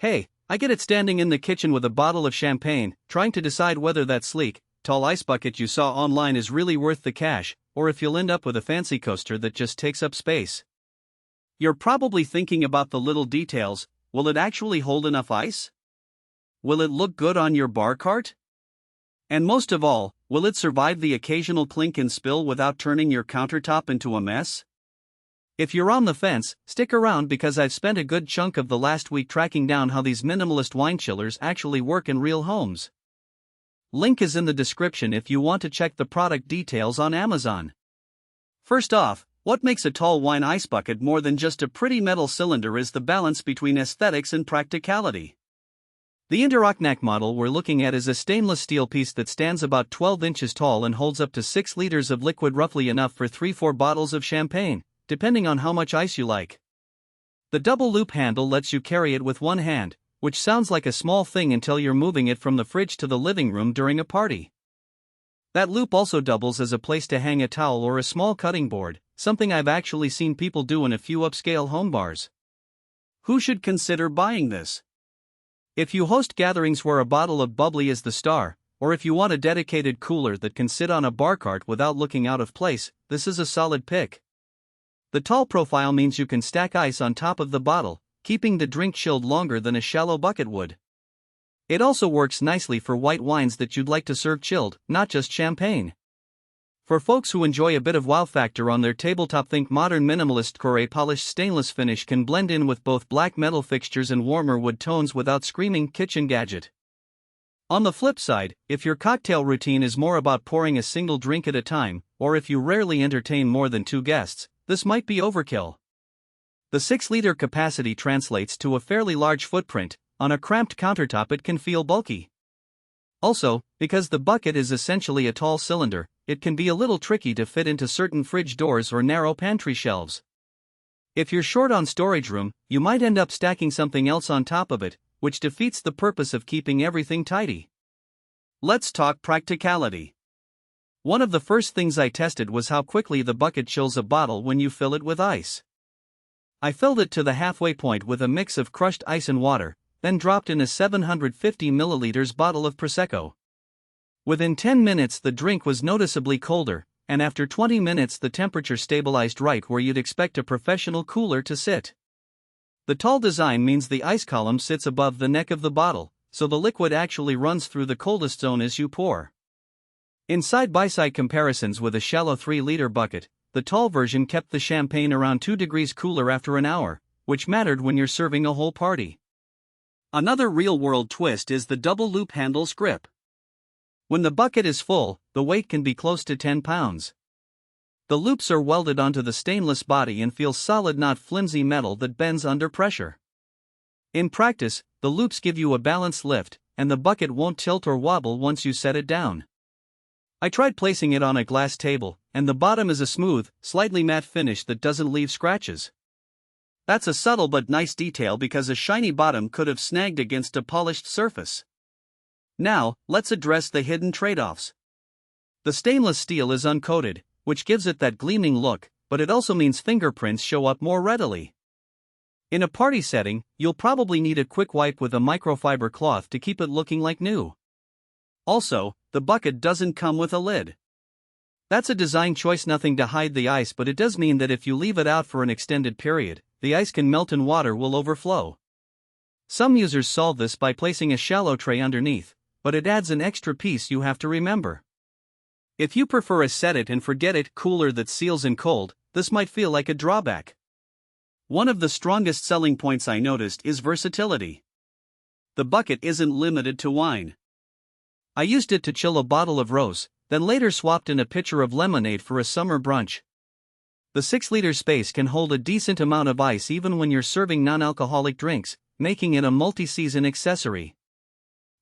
Hey, I get it standing in the kitchen with a bottle of champagne, trying to decide whether that sleek, tall ice bucket you saw online is really worth the cash, or if you'll end up with a fancy coaster that just takes up space. You're probably thinking about the little details. Will it actually hold enough ice? Will it look good on your bar cart? And most of all, will it survive the occasional clink and spill without turning your countertop into a mess? If you're on the fence, stick around because I've spent a good chunk of the last week tracking down how these minimalist wine chillers actually work in real homes. Link is in the description if you want to check the product details on Amazon. First off, what makes a tall wine ice bucket more than just a pretty metal cylinder is the balance between aesthetics and practicality. The Interrocknack model we're looking at is a stainless steel piece that stands about 12 inches tall and holds up to 6 liters of liquid, roughly enough for 3-4 bottles of champagne, depending on how much ice you like. The double loop handle lets you carry it with one hand, which sounds like a small thing until you're moving it from the fridge to the living room during a party. That loop also doubles as a place to hang a towel or a small cutting board, something I've actually seen people do in a few upscale home bars. Who should consider buying this? If you host gatherings where a bottle of bubbly is the star, or if you want a dedicated cooler that can sit on a bar cart without looking out of place, this is a solid pick. The tall profile means you can stack ice on top of the bottle, keeping the drink chilled longer than a shallow bucket would. It also works nicely for white wines that you'd like to serve chilled, not just champagne. For folks who enjoy a bit of wow factor on their tabletop, think modern minimalist Decor. A polished stainless finish can blend in with both black metal fixtures and warmer wood tones without screaming kitchen gadget. On the flip side, if your cocktail routine is more about pouring a single drink at a time, or if you rarely entertain more than 2 guests, this might be overkill. The 6-liter capacity translates to a fairly large footprint. On a cramped countertop it can feel bulky. Also, because the bucket is essentially a tall cylinder, it can be a little tricky to fit into certain fridge doors or narrow pantry shelves. If you're short on storage room, you might end up stacking something else on top of it, which defeats the purpose of keeping everything tidy. Let's talk practicality. One of the first things I tested was how quickly the bucket chills a bottle when you fill it with ice. I filled it to the halfway point with a mix of crushed ice and water, then dropped in a 750 milliliters bottle of Prosecco. Within 10 minutes the drink was noticeably colder, and after 20 minutes the temperature stabilized right where you'd expect a professional cooler to sit. The tall design means the ice column sits above the neck of the bottle, so the liquid actually runs through the coldest zone as you pour. In side-by-side comparisons with a shallow 3-liter bucket, the tall version kept the champagne around 2 degrees cooler after an hour, which mattered when you're serving a whole party. Another real-world twist is the double-loop handle's grip. When the bucket is full, the weight can be close to 10 pounds. The loops are welded onto the stainless body and feel solid, not flimsy metal that bends under pressure. In practice, the loops give you a balanced lift, and the bucket won't tilt or wobble once you set it down. I tried placing it on a glass table, and the bottom is a smooth, slightly matte finish that doesn't leave scratches. That's a subtle but nice detail because a shiny bottom could have snagged against a polished surface. Now, let's address the hidden trade-offs. The stainless steel is uncoated, which gives it that gleaming look, but it also means fingerprints show up more readily. In a party setting, you'll probably need a quick wipe with a microfiber cloth to keep it looking like new. Also, the bucket doesn't come with a lid. That's a design choice, nothing to hide the ice, but it does mean that if you leave it out for an extended period, the ice can melt and water will overflow. Some users solve this by placing a shallow tray underneath, but it adds an extra piece you have to remember. If you prefer a set it and forget it cooler that seals in cold, this might feel like a drawback. One of the strongest selling points I noticed is versatility. The bucket isn't limited to wine. I used it to chill a bottle of rose, then later swapped in a pitcher of lemonade for a summer brunch. The 6-liter space can hold a decent amount of ice even when you're serving non-alcoholic drinks, making it a multi-season accessory.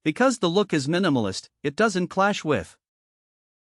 Because the look is minimalist, it doesn't clash with